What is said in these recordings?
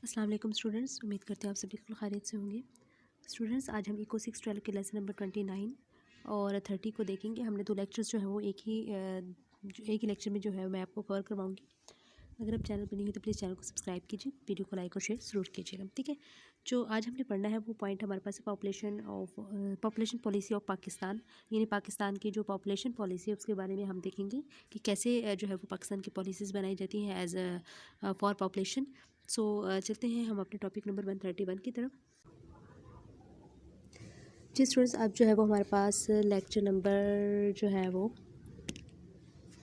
अस्सलाम वालेकुम स्टूडेंट्स, उम्मीद करते हैं आप सभी बिल्कुल खैरियत से होंगे। स्टूडेंट्स, आज हम इको 6 12 के लेसन नंबर 29 और 30 को देखेंगे। हमने दो लेक्चर्स जो है वो एक ही लेक्चर में जो है मैं आपको कवर करवाऊंगी। अगर आप चैनल पर नहीं हो तो प्लीज़ चैनल को सब्सक्राइब कीजिए, वीडियो को लाइक और शेयर ज़रूर कीजिएगा। ठीक है, जो आज हमने पढ़ना है वो पॉइंट हमारे पास है पॉपुलेशन पॉलिसी ऑफ पाकिस्तान, यानी पाकिस्तान की जो पॉपुलेशन पॉलिसी है उसके बारे में हम देखेंगे कि कैसे जो है वो पाकिस्तान की पॉलिसीज़ बनाई जाती हैं एज फॉर पॉपुलेशन। चलते हैं हम अपने टॉपिक नंबर 131 की तरफ। जी स्टूडेंट्स, अब जो है वो हमारे पास लेक्चर नंबर जो है वो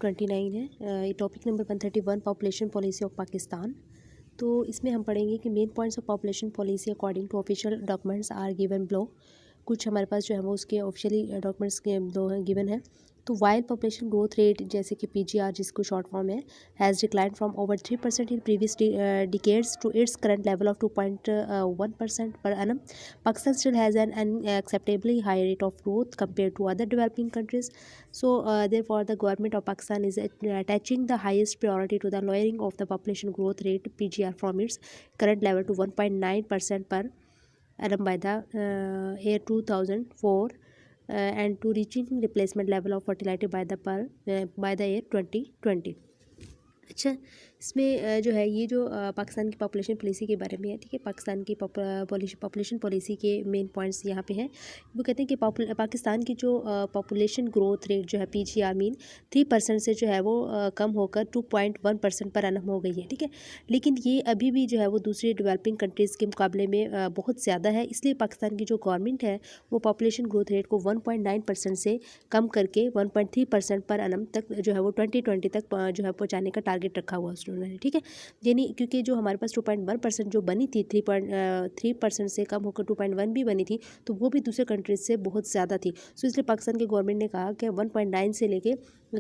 29 है। ये topic number 131 population policy of Pakistan. तो इसमें हम पढ़ेंगे कि main points of population policy according to official documents are given below. कुछ हमारे पास जो है वो उसके ऑफिशियली डॉक्यूमेंट्स के दो गिवन है। तो वाइल पॉपुलेशन ग्रोथ रेट जैसे कि पीजीआर जिसको शॉर्ट फॉर्म है has decline from over 3% in previous decades to its current level of 2.1% per annum. Pakistan still has an unacceptably high rate of growth compare to other developing countries. Therefore, the government of Pakistan is attaching the highest priority to the lowering of the population growth rate (PGR) from its current level to 1.9% per annum by the year 2004 and to reaching replacement level of fertility by the year 2020. अच्छा, इसमें जो है ये जो पाकिस्तान की population policy के बारे में है। ठीक है, पाकिस्तान की पॉपुलेशन पॉलिसी के मेन पॉइंट्स यहाँ पे हैं। वो कहते हैं कि पाकिस्तान की जो पॉपुलेशन ग्रोथ रेट जो है पीजीआर मीन 3% से जो है वो कम होकर 2.1% पर एनम हो गई है। ठीक है, लेकिन ये अभी भी जो है वो दूसरी डेवलपिंग कंट्रीज़ के मुकाबले में बहुत ज़्यादा है। इसलिए पाकिस्तान की जो गवर्नमेंट है वो पॉपुलेशन ग्रोथ रेट को 1.9% से कम करके 1.3% पर एनम तक जो है वो 2020 तक जो है पहुँचाने का टारगेट रखा हुआ है उन्होंने। ठीक है, यानी क्योंकि जो हमारे पास 2.1% जो बनी थी 3.3% से कम होकर 2.1 भी बनी थी, तो वो भी दूसरे कंट्रीज से बहुत ज़्यादा थी। सो इसलिए पाकिस्तान की गवर्नमेंट ने कहा कि 1.9 से लेके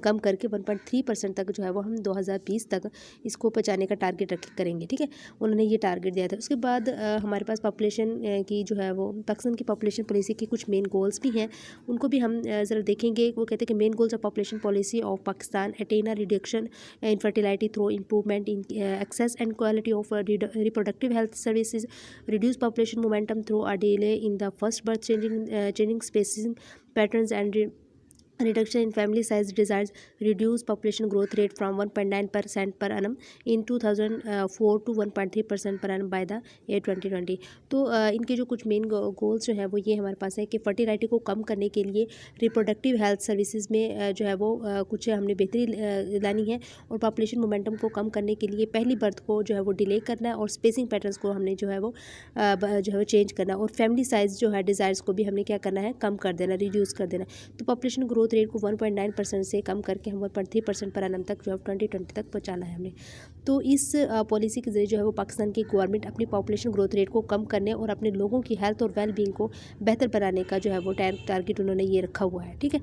कम करके 1.3% तक जो है वो हम 2020 तक इसको पहुँचाने का टारगेट करेंगे। ठीक है, उन्होंने ये टारगेट दिया था। उसके बाद हमारे पास पॉपुलेशन की जो है वो पाकिस्तान की पॉपुलेशन पॉलिसी के कुछ मेन गोल्स भी हैं, उनको भी हम ज़रा देखेंगे। वो कहते हैं कि main goals of population policy of Pakistan attain a reduction in fertility through improvement in access and quality of reproductive health services, reduce population momentum through a delay in the first birth, changing spacing patterns and reduction in family size desires, reduce population growth rate from 1.9% per annum in 2004 to 1.3% per annum by the year 2020. तो इनके जो कुछ main goals जो है वो ये हमारे पास है कि फर्टिलिटी को कम करने के लिए रिप्रोडक्टिव हेल्थ सर्विसेज में जो है वो कुछ हमने बेहतरी लानी है, और पॉपुलेशन मोमेंटम को कम करने के लिए पहली बर्थ को जो है वो डिले करना है, और स्पेसिंग पैटर्न्स को हमने जो है वो चेंज करना है, और फैमिली साइज़ जो है डिज़ायर्स को भी हमने क्या करना है, कम कर देना, रिड्यूस कर देना। तो पॉपुलेशन ग्रोथ रेट को 1.9% से कम करके हम 1.3% पर एनम तक जो है 2020 तक पहुँचाना है हमने। तो इस पॉलिसी के जरिए जो है वो पाकिस्तान की गवर्नमेंट अपनी पॉपुलेशन ग्रोथ रेट को कम करने और अपने लोगों की हेल्थ और वेल बींग को बेहतर बनाने का जो है वो टारगेट उन्होंने ये रखा हुआ है। ठीक है,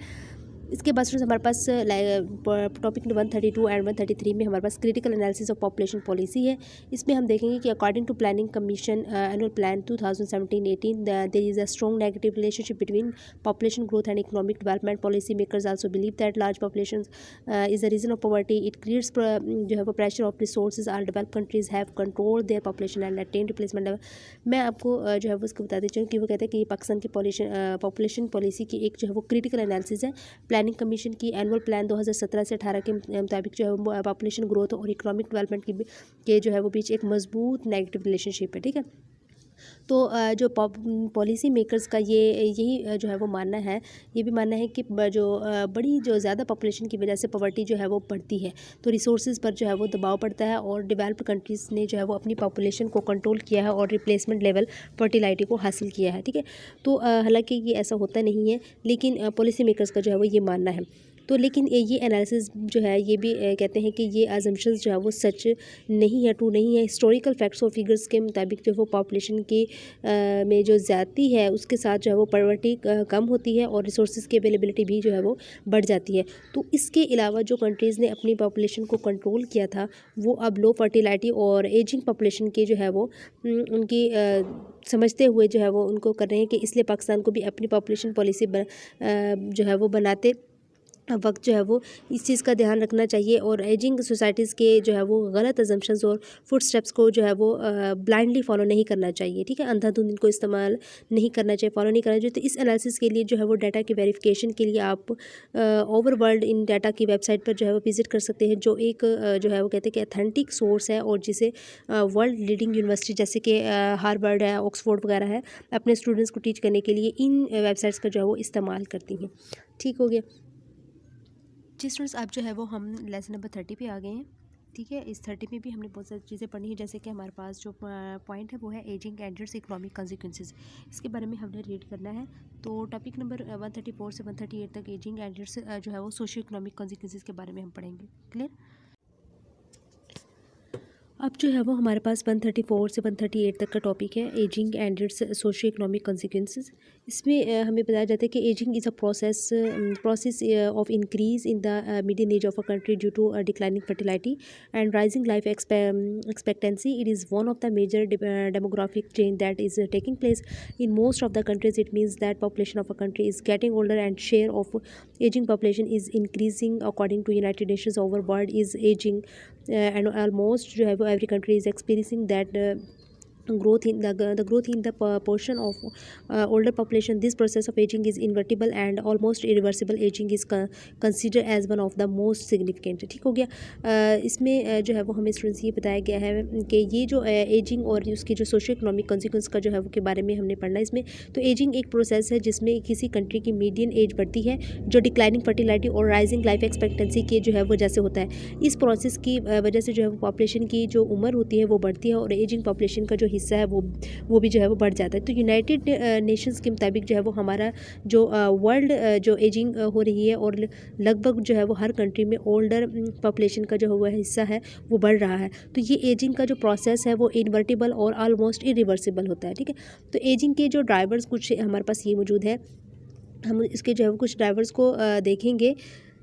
इसके बाद हमारे पास टॉपिक 132 एंड 133 में हमारे पास critical analysis of population policy है। इसमें हम देखेंगे कि according to planning commission annual plan 2017-18 there is a strong negative relationship between population growth and economic development. Policy makers also believe that large population is the reason of poverty. It creates जो है वो pressure of resources. Are developed countries have control their population and attain replacement level. मैं आपको जो है वो उसको बता देती हूँ कि वो कहते हैं कि ये पाकिस्तान की पॉपुलेशन पॉलिसी की एक जो है वो क्रिटिकल एनालिसिस है। प्लानिंग कमीशन की एनुअल प्लान 2017 से 18 के मुताबिक जो है पॉपुलेशन ग्रोथ और इकोनॉमिक डेवलपमेंट के जो है वो बीच एक मजबूत नेगेटिव रिलेशनशिप है। ठीक है, तो जो पॉलिसी मेकर्स का यही जो है वो मानना है, ये भी मानना है कि बड़ी जो ज़्यादा पॉपुलेशन की वजह से पॉवर्टी जो है वो बढ़ती है, तो रिसोर्सेज पर जो है वो दबाव पड़ता है, और डेवलप्ड कंट्रीज़ ने जो है वो अपनी पॉपुलेशन को कंट्रोल किया है और रिप्लेसमेंट लेवल फर्टिलिटी को हासिल किया है। ठीक है, तो हालांकि ये ऐसा होता नहीं है, लेकिन पॉलिसी मेकर्स का जो है वो ये मानना है। तो लेकिन ये एनालिसिस जो है ये भी कहते हैं कि ये अजम्पशंस जो है वो सच नहीं है, ट्रू नहीं है। हिस्टोरिकल फैक्ट्स और फिगर्स के मुताबिक जो वो पॉपुलेशन की में जो ज़्यादती है उसके साथ जो है वो पॉवर्टी कम होती है, और रिसोर्सेज की अवेलेबिलिटी भी जो है वो बढ़ जाती है। तो इसके अलावा जो कंट्रीज़ ने अपनी पॉपुलेशन को कंट्रोल किया था वो अब लो फर्टिलिटी और एजिंग पॉपुलेशन के जो है वो उनकी समझते हुए जो है वो उनको कर रहे हैं कि इसलिए पाकिस्तान को भी अपनी पॉपुलेशन पॉलिसी जो है वो बनाते वक्त जो है वो इस चीज़ का ध्यान रखना चाहिए और एजिंग सोसाइटीज़ के जो है वो गलत अजम्पशंस और फुट स्टेप्स को जो है वो ब्लाइंडली फॉलो नहीं करना चाहिए, ठीक है। अंधाधुंध इनको इस्तेमाल नहीं करना चाहिए, फॉलो नहीं करना चाहिए। तो इस एनालिसिस के लिए जो है वो डाटा की वेरिफिकेशन के लिए आप ओवर वर्ल्ड इन डाटा की वेबसाइट पर जो है वो विजिट कर सकते हैं, जो एक जो है वो कहते हैं कि अथेंटिक सोर्स है और जिसे वर्ल्ड लीडिंग यूनिवर्सिटी जैसे कि हार्वर्ड है, ऑक्सफोर्ड वगैरह है, अपने स्टूडेंट्स को टीच करने के लिए इन वेबसाइट्स का जो है वो इस्तेमाल करती हैं। ठीक हो गया जी स्टूडेंट्स। अब जो है वो हम लेसन नंबर 30 पे आ गए हैं, ठीक है। इस 30 में भी हमने बहुत सारी चीज़ें पढ़ी हैं, जैसे कि हमारे पास जो पॉइंट है वो है एजिंग एंडर्स इकोनॉमिक कॉन्सिक्वेंसेस। इसके बारे में हमने रीड करना है। तो टॉपिक नंबर 134 से 138 तक एजिंग एंडर्स जो है वो सोशियो इकोनॉमिक कॉन्सिक्वेंसेस के बारे में हम पढ़ेंगे। क्लियर। अब जो है वो हमारे पास 134 से 138 तक का टॉपिक है ageing and its socio economic consequences. इसमें हमें बताया जाता है कि ageing is a process of increase in the median age of a country due to declining fertility and rising life expectancy. It is one of the major demographic change that is taking place in most of the countries. It means that population of a country is getting older and share of aging population is increasing. According to United Nations, our world is aging and almost जो है वो every country is experiencing that growth in the growth in the portion of older population. This process of aging is inevitable and almost irreversible. Aging is considered as one of the most significant. ठीक हो गया। इसमें जो है वो हमें students ये बताया गया है कि ये जो एजिंग और उसकी जो सोशो इकोनॉमिक कॉन्सिक्वेंस का जो है वो के बारे में हमने पढ़ना है इसमें। तो एजिंग एक प्रोसेस है जिसमें किसी कंट्री की मीडियन एज बढ़ती है, जो डिक्लाइनिंग फर्टिलिटी और राइजिंग लाइफ एक्सपेक्टेंसी के जो है वो जैसे होता है। इस प्रोसेस की वजह से जो है वो पॉपुलेशन की जो उम्र होती है वो बढ़ती है और एजिंग पॉपुलेशन का जो हिस्सा है वो भी जो है वो बढ़ जाता है। तो यूनाइटेड नेशंस के मुताबिक जो है वो हमारा जो वर्ल्ड जो एजिंग हो रही है और लगभग जो है वो हर कंट्री में ओल्डर पॉपुलेशन का जो हुआ हिस्सा है वो बढ़ रहा है। तो ये एजिंग का जो प्रोसेस है वो इनवर्टिबल और ऑलमोस्ट इरिवर्सिबल होता है, ठीक है। तो एजिंग के जो ड्राइवर्स कुछ हमारे पास ये मौजूद है, हम इसके जो है वो कुछ ड्राइवर्स को देखेंगे।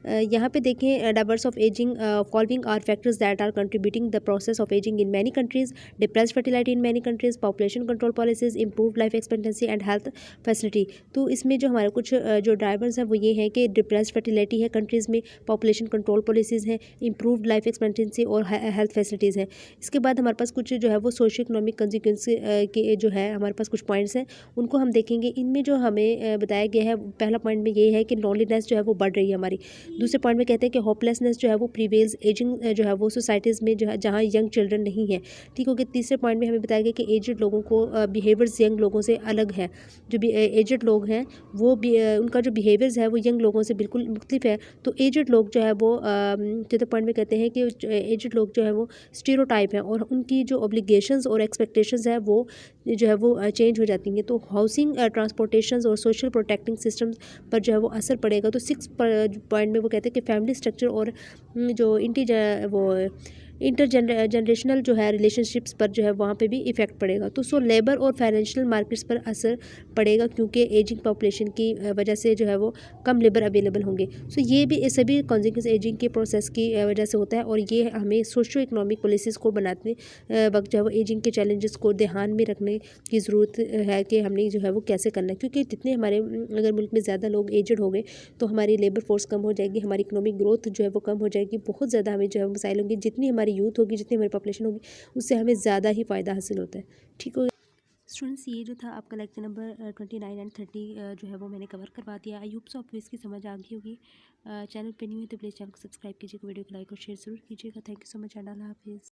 यहाँ पे देखें drivers of ageing following are factors that are contributing the process of ageing in many countries. Depressed fertility in many countries, population control policies, improve life expectancy and health facility. तो इसमें जो हमारे कुछ जो ड्राइवर्स हैं वो ये हैं कि डिप्रेस्ड फर्टिलिटी है कंट्रीज़ में, पॉपुलेशन कंट्रोल पॉलिसीज़ हैं, इंप्रूव लाइफ एक्सपेक्टेंसी और हेल्थ फैसिलिटीज़ हैं। इसके बाद हमारे पास कुछ जो है वो सोशो इकोनॉमिक कॉन्सिक्वेंस के जो है हमारे पास कुछ पॉइंट्स हैं, उनको हम देखेंगे। इनमें जो हमें बताया गया है, पहला पॉइंट में ये है कि लॉनलीनेस जो है वो बढ़ रही है हमारी। दूसरे पॉइंट में कहते हैं कि होपलेसनेस जो है वो प्रीवेल्स एजिंग जो है वो सोसाइटीज़ में जो है जहाँ यंग चिल्ड्रन नहीं है, ठीक हो गया। तीसरे पॉइंट में हमें बताया गया कि एजड लोगों को बिहेवियर्स यंग लोगों से अलग है। जो भी एजड लोग हैं वो भी उनका जो बिहेवियर्स है वो यंग लोगों से बिल्कुल मुख्तलिफ है। तो एजड लोग जो है वो चौथे पॉइंट में कहते हैं कि एजड लोग जो है वो स्टीरियोटाइप हैं और उनकी जो ऑब्लिगेशंस और एक्सपेक्टेशंस है वो जो है वो चेंज हो जाती हैं। तो हाउसिंग, ट्रांसपोर्टेशन और सोशल प्रोटेक्टिंग सिस्टम पर जो है वो असर पड़ेगा। तो 6 पॉइंट में वो कहते हैं कि फैमिली स्ट्रक्चर और जो इंटर जनरेशनल जो है रिलेशनशिप्स पर जो है वहाँ पे भी इफ़ेक्ट पड़ेगा। तो सो लेबर और फाइनेंशियल मार्केट्स पर असर पड़ेगा क्योंकि एजिंग पॉपुलेशन की वजह से जो है वो कम लेबर अवेलेबल होंगे। सो ये भी सभी कॉन्सिक्वेंस एजिंग के प्रोसेस की वजह से होता है और ये हमें सोशो इकोनॉमिक पॉलिसीज़ को बनाते वक्त जो है वो एजिंग के चैलेंजेस को ध्यान में रखने की ज़रूरत है कि हमने जो है वो कैसे करना है। क्योंकि जितने हमारे अगर मुल्क में ज़्यादा लोग एजड हो गए तो हमारी लेबर फोर्स कम हो जाएगी, हमारी इकोनॉमिक ग्रोथ जो है वो कम हो जाएगी, बहुत ज़्यादा हमें जो है मसाइल होंगे। जितनी हमारी यूथ होगी, जितनी हमारी पॉपुलेशन होगी, उससे हमें ज़्यादा ही फ़ायदा हासिल होता है, ठीक हो। स्टूडेंट्स ये जो था आपका लेक्चर नंबर 29 एंड 30 जो है वो मैंने कवर करवा दिया। आई होप सो आपको इसकी समझ आ गई होगी। चैनल पे न्यू है तो प्लीज़ चैनल को सब्सक्राइब कीजिएगा, वीडियो को लाइक और शेयर ज़रूर कीजिएगा। Thank you so much and अल्लाह हाफिज़।